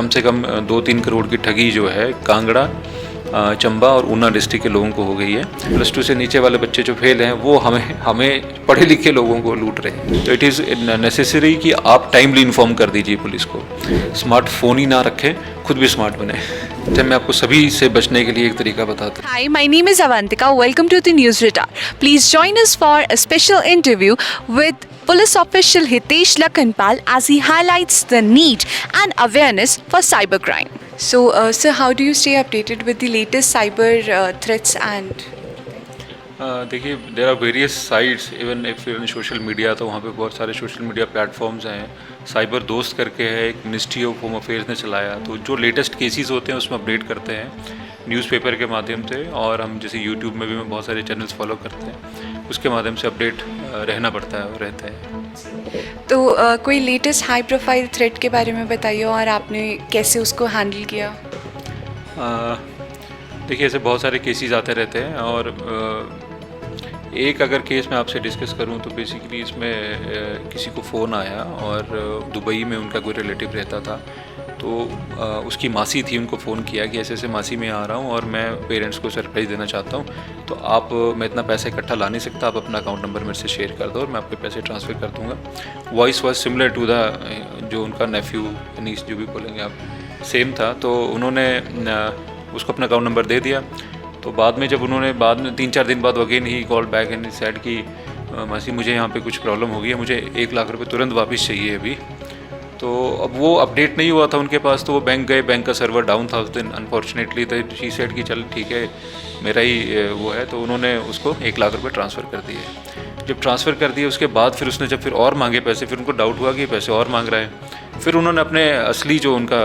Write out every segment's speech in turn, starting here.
कम से कम 2-3 करोड़ की ठगी जो है कांगड़ा, चंबा और ऊना डिस्ट्रिक्ट के लोगों को हो गई है। +2 से नीचे वाले बच्चे जो फेल हैं वो हमें पढ़े लिखे लोगों को लूट रहे हैं। तो इट इज़ नेसेसरी कि आप टाइमली इन्फॉर्म कर दीजिए पुलिस को। स्मार्टफोन ही ना रखें, खुद भी स्मार्ट बने। तो मैं आपको सभी से बचने के लिए एक तरीका बताता हूँ। Hi, my name is Avantika. Welcome to the News Radar. Please join us for a special interview with Police Official Hitesh Lakhanpal as he highlights the need and awareness for cybercrime. So, sir, how do you stay updated with the latest cyber threats and? देखिए, there are various sites, even if in social media, तो वहाँ पे बहुत सारे social media platforms हैं। Cyber दोस्त करके है, एक मिनिस्ट्री ऑफ होम अफेयर्स ने चलाया, तो जो लेटेस्ट केसेस होते हैं उसमें अपडेट करते हैं न्यूज़पेपर के माध्यम से, और हम जैसे यूट्यूब में भी बहुत सारे चैनल्स फॉलो करते हैं, उसके माध्यम से अपडेट रहना पड़ता है और रहता है। तो कोई लेटेस्ट हाई प्रोफाइल थ्रेट के बारे में बताइए और आपने कैसे उसको हैंडल किया? देखिए, ऐसे बहुत सारे केसेस आते रहते हैं, और एक अगर केस मैं आपसे डिस्कस करूं तो बेसिकली इसमें किसी को फ़ोन आया, और दुबई में उनका कोई रिलेटिव रहता था, तो उसकी मासी थी, उनको फ़ोन किया कि ऐसे ऐसे मासी मैं आ रहा हूं और मैं पेरेंट्स को सरप्राइज़ देना चाहता हूं, तो मैं इतना पैसा इकट्ठा ला नहीं सकता, आप अपना अकाउंट नंबर मेरे से शेयर कर दो और मैं आपके पैसे ट्रांसफ़र कर दूँगा। Voice was similar to the जो उनका नेफ्यू नीस जो भी बोलेंगे आप, सेम था। तो उन्होंने उसको अपना अकाउंट नंबर दे दिया। तो बाद में जब उन्होंने 3-4 दिन बाद again he call back and said कि मासी मुझे यहाँ पे कुछ प्रॉब्लम हो गई है, मुझे 1 लाख रुपए तुरंत वापस चाहिए अभी। तो अब वो अपडेट नहीं हुआ था उनके पास, तो वो बैंक गए, बैंक का सर्वर डाउन था उस दिन अनफॉर्चुनेटली, तो शी सेड कि चल ठीक है मेरा ही वो है, तो उन्होंने उसको 1 लाख रुपये ट्रांसफ़र कर दिए। जब ट्रांसफ़र कर दिए उसके बाद फिर उसने जब फिर और मांगे पैसे, फिर उनको डाउट हुआ कि पैसे और मांग रहा है। फिर उन्होंने अपने असली जो उनका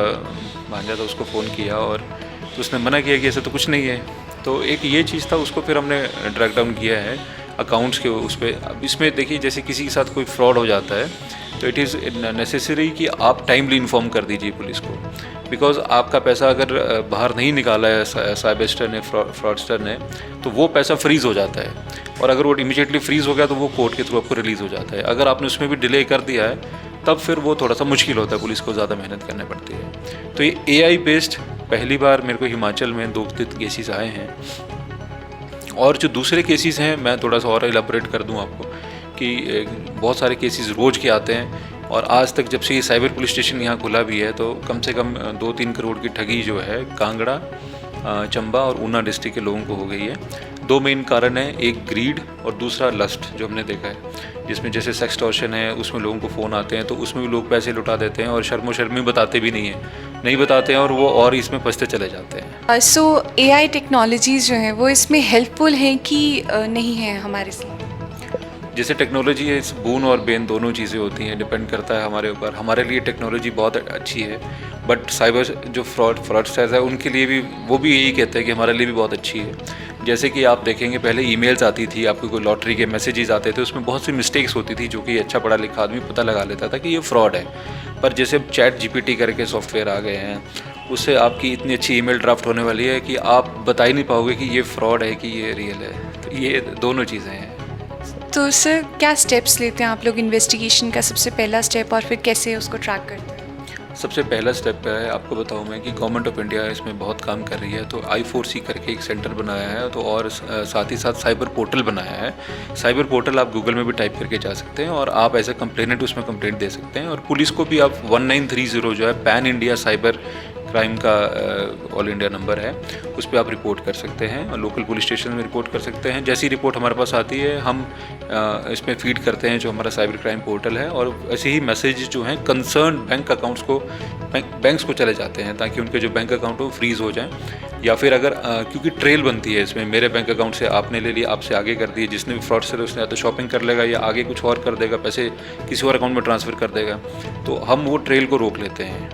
भांजा था उसको फ़ोन किया, और तो उसने मना किया कि ऐसा तो कुछ नहीं है। तो एक ये चीज़ था, उसको फिर हमने ट्रैक डाउन किया है अकाउंट्स के उस पर। अब इसमें देखिए, जैसे किसी के साथ कोई फ्रॉड हो जाता है तो इट इज़ नेसेसरी कि आप टाइमली इन्फॉर्म कर दीजिए पुलिस को, बिकॉज आपका पैसा अगर बाहर नहीं निकाला है साइबरस्टर ने, फ्रॉडस्टर ने, तो वो पैसा फ्रीज़ हो जाता है, और अगर वो इमीडिएटली फ्रीज़ हो गया तो वो कोर्ट के थ्रू आपको रिलीज़ हो जाता है। अगर आपने उसमें भी डिले कर दिया है तब फिर वो थोड़ा सा मुश्किल होता है, पुलिस को ज़्यादा मेहनत करनी पड़ती है। तो ये AI बेस्ड पहली बार मेरे को हिमाचल में 2 केसेस आए हैं, और जो दूसरे केसेस हैं मैं थोड़ा सा और एलाबोरेट कर दूं आपको कि बहुत सारे केसेस रोज़ के आते हैं, और आज तक जब से ये साइबर पुलिस स्टेशन यहाँ खुला भी है तो कम से कम 2-3 करोड़ की ठगी जो है कांगड़ा, चंबा और ऊना डिस्ट्रिक्ट के लोगों को हो गई है। 2 मेन कारण है, एक ग्रीड और दूसरा लस्ट जो हमने देखा है, जिसमें जैसे सेक्सटॉर्शन है, उसमें लोगों को फ़ोन आते हैं तो उसमें भी लोग पैसे लुटा देते हैं, और शर्मी बताते भी नहीं बताते हैं, और वो और इसमें फंसते चले जाते हैं। सो AI टेक्नोलॉजीज़ जो हैं वो इसमें हेल्पफुल हैं कि नहीं है हमारे साथ? जैसे टेक्नोलॉजी है, इस बून और बेन दोनों चीज़ें होती हैं, डिपेंड करता है हमारे ऊपर। हमारे लिए टेक्नोलॉजी बहुत अच्छी है, बट साइबर जो फ्रॉडस्टर्स है उनके लिए भी वो भी यही कहते हैं कि हमारे लिए भी बहुत अच्छी है। जैसे कि आप देखेंगे, पहले ईमेल्स आती थी, आपको कोई लॉटरी के मैसेजेस आते थे, उसमें बहुत सी मिस्टेक्स होती थी जो कि अच्छा पढ़ा लिखा आदमी पता लगा लेता था कि ये फ्रॉड है। पर जैसे अब ChatGPT करके सॉफ्टवेयर आ गए हैं, उससे आपकी इतनी अच्छी ईमेल ड्राफ्ट होने वाली है कि आप बता ही नहीं पाओगे कि ये फ्रॉड है कि ये रियल है। तो ये दोनों चीज़ें हैं। तो सर क्या स्टेप्स लेते हैं आप लोग इन्वेस्टिगेशन का, सबसे पहला स्टेप, और फिर कैसे उसको ट्रैक करते हैं? सबसे पहला स्टेप है, आपको बताऊं मैं कि गवर्नमेंट ऑफ इंडिया इसमें बहुत काम कर रही है। तो I4C करके एक सेंटर बनाया है, तो और साथ ही साथ साइबर पोर्टल बनाया है। साइबर पोर्टल आप गूगल में भी टाइप करके जा सकते हैं, और आप एज ए कंप्लेनेंट उसमें कंप्लेंट दे सकते हैं, और पुलिस को भी आप 1930 जो है पैन इंडिया साइबर क्राइम का ऑल इंडिया नंबर है, उस पर आप रिपोर्ट कर सकते हैं, और लोकल पुलिस स्टेशन में रिपोर्ट कर सकते हैं। जैसी रिपोर्ट हमारे पास आती है हम इसमें फीड करते हैं जो हमारा साइबर क्राइम पोर्टल है, और ऐसे ही मैसेज जो हैं कंसर्न बैंक अकाउंट्स को बैंक्स को चले जाते हैं, ताकि उनके जो बैंक अकाउंट हो फ्रीज़ हो जाएं, या फिर अगर क्योंकि ट्रेल बनती है इसमें, मेरे बैंक अकाउंट से आपने ले लिया, आपसे आगे कर दिए, जिसने भी फ्रॉड से उसने या तो शॉपिंग कर लेगा या आगे कुछ और कर देगा, पैसे किसी और अकाउंट में ट्रांसफ़र कर देगा, तो हम वो ट्रेल को रोक लेते हैं।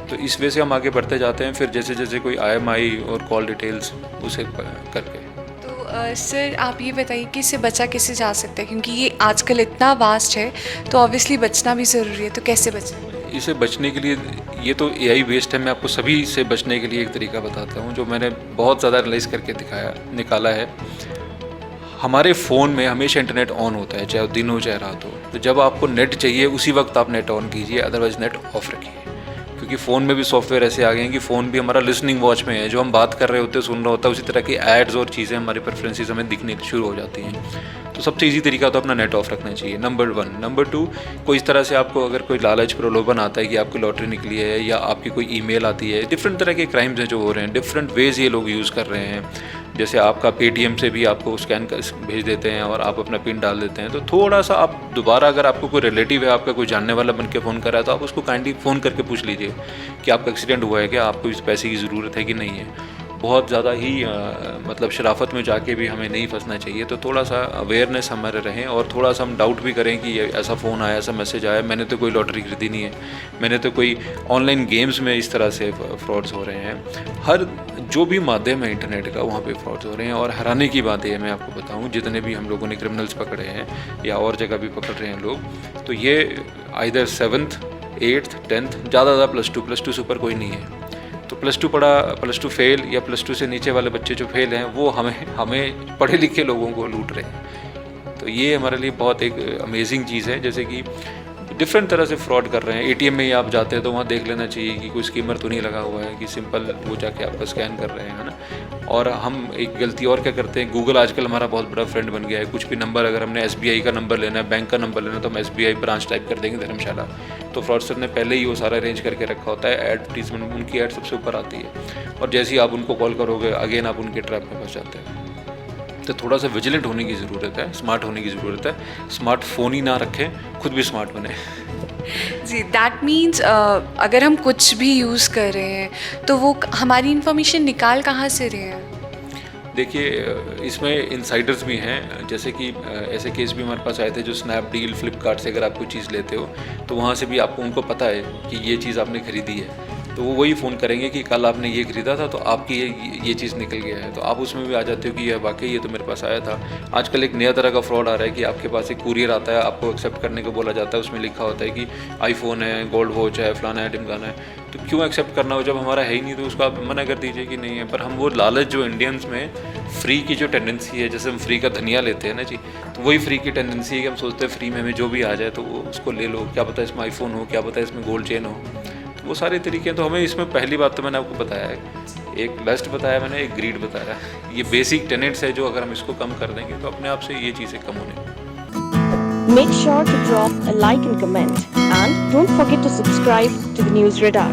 तो इस वजह से हम आगे बढ़ते जाते हैं, फिर जैसे जैसे कोई IMI और कॉल डिटेल्स उसे करके। तो सर आप ये बताइए कि इससे बचा कैसे जा सकता है, क्योंकि ये आजकल इतना वास्ट है तो ऑब्वियसली बचना भी ज़रूरी है, तो कैसे बचें? इसे बचने के लिए, ये तो AI बेस्ड है, मैं आपको सभी से बचने के लिए एक तरीका बताता हूँ जो मैंने बहुत ज़्यादा एनालाइज करके निकाला है। हमारे फ़ोन में हमेशा इंटरनेट ऑन होता है, चाहे दिन हो चाहे रात हो। तो जब आपको नेट चाहिए उसी वक्त आप नेट ऑन कीजिए, अदरवाइज़ नेट ऑफ रखिए। क्योंकि फ़ोन में भी सॉफ्टवेयर ऐसे आ गए हैं कि फ़ोन भी हमारा लिसनिंग वॉच में है, जो हम बात कर रहे होते हैं, सुन रहा होता है, उसी तरह की एड्स और चीज़ें हमारी प्रेफरेंसेस हमें दिखने शुरू हो जाती हैं। तो सबसे ईजी तरीका तो अपना नेट ऑफ रखना चाहिए, नंबर 1। नंबर 2, कोई इस तरह से आपको अगर कोई लालच प्रलोभन आता है कि आपकी लॉटरी निकली है या आपकी कोई ईमेल आती है, डिफरेंट तरह के क्राइम्स हैं जो हो रहे हैं, डिफरेंट वेज़ ये लोग यूज़ कर रहे हैं। जैसे आपका पेटीएम से भी आपको स्कैन कर भेज देते हैं और आप अपना पिन डाल देते हैं। तो थोड़ा सा आप दोबारा, अगर आपको कोई रिलेटिव है, आपका कोई जानने वाला बन के फ़ोन कर रहा है, तो आप उसको काइंडली फ़ोन करके पूछ लीजिए कि आपका एक्सीडेंट हुआ है क्या, आपको इस पैसे की ज़रूरत है कि नहीं है। बहुत ज़्यादा ही मतलब शराफत में जाके भी हमें नहीं फंसना चाहिए। तो थोड़ा सा अवेयरनेस हमारे रहें और थोड़ा सा हम डाउट भी करें कि ये ऐसा फ़ोन आया, ऐसा मैसेज आया, मैंने तो कोई लॉटरी खरीदी नहीं है, मैंने तो कोई ऑनलाइन गेम्स में इस तरह से फ्रॉड्स हो रहे हैं। हर जो भी माध्यम है इंटरनेट का, वहाँ पे फ्रॉड्स हो रहे हैं। और हैरानी की बात है, मैं आपको बताऊँ, जितने भी हम लोगों ने क्रिमिनल्स पकड़े हैं या और जगह भी पकड़ रहे हैं लोग, तो ये आइदर 7th 8th 10th, ज़्यादा +2 से ऊपर कोई नहीं है। तो +2 पढ़ा, +2 फेल या +2 से नीचे वाले बच्चे जो फेल हैं, वो हमें पढ़े लिखे लोगों को लूट रहे हैं। तो ये हमारे लिए बहुत एक अमेजिंग चीज़ है। जैसे कि डिफरेंट तरह से फ्रॉड कर रहे हैं। एटीएम में ही आप जाते हैं तो वहाँ देख लेना चाहिए कि कोई स्कीमर तो नहीं लगा हुआ है, कि सिंपल वो जाके आपका स्कैन कर रहे हैं, है ना। और हम एक गलती और क्या करते हैं, गूगल आजकल हमारा बहुत बड़ा फ्रेंड बन गया है। कुछ भी नंबर, अगर हमने SBI का नंबर लेना है, बैंक का नंबर लेना है, तो हम SBI ब्रांच टाइप कर देंगे धर्मशाला। तो फ्रॉडस्टर ने पहले ही वो सारा अरेंज करके रखा होता है, एडवर्टीजमेंट, उनकी ऐड सबसे ऊपर आती है, और जैसे ही आप उनको कॉल करोगे, अगेन आप उनके ट्रैप में फंस जाते हैं। तो थोड़ा सा विजिलेंट होने की ज़रूरत है, स्मार्ट होने की ज़रूरत है। स्मार्टफोन ही ना रखें, खुद भी स्मार्ट बने। जी, दैट मीन्स अगर हम कुछ भी यूज़ कर रहे हैं तो वो हमारी इन्फॉर्मेशन निकाल कहाँ से रहे हैं? देखिए, इसमें इनसाइडर्स भी हैं। जैसे कि ऐसे केस भी हमारे पास आए थे, जो स्नैपडील, फ्लिपकार्ट से अगर आप कोई चीज़ लेते हो, तो वहाँ से भी आपको, उनको पता है कि ये चीज़ आपने खरीदी है, तो वो वही फ़ोन करेंगे कि कल आपने ये खरीदा था, तो आपकी ये चीज़ निकल गया है। तो आप उसमें भी आ जाते हो कि यह वाकई ये तो मेरे पास आया था। आजकल एक नया तरह का फ्रॉड आ रहा है कि आपके पास एक कुरियर आता है, आपको एक्सेप्ट करने को बोला जाता है, उसमें लिखा होता है कि आईफोन है, गोल्ड वॉच है, फलाना है, ढिमकाना है। तो क्यों एक्सेप्ट करना हो, जब हमारा है ही नहीं, तो उसको आप मना कर दीजिए कि नहीं है। पर हम वो लालच, जो इंडियंस में फ्री की जो टेंडेंसी है, जैसे हम फ्री का धनिया लेते हैं ना जी, तो वही फ्री की टेंडेंसी है कि हम सोचते हैं फ्री में हमें जो भी आ जाए तो वो उसको ले लो, क्या पता इसमें आईफोन हो, क्या पता इसमें गोल्ड चेन हो। तो वो सारे तरीके हैं। तो हमें इसमें पहली बात तो मैंने आपको बताया है, एक लस्ट बताया मैंने, एक ग्रीड बताया। ये बेसिक टेनेट्स है, जो अगर हम इसको कम कर देंगे तो अपने आप से ये चीज़ें कम होने। Make sure to drop a like and comment, and don't forget to subscribe to the News Radar.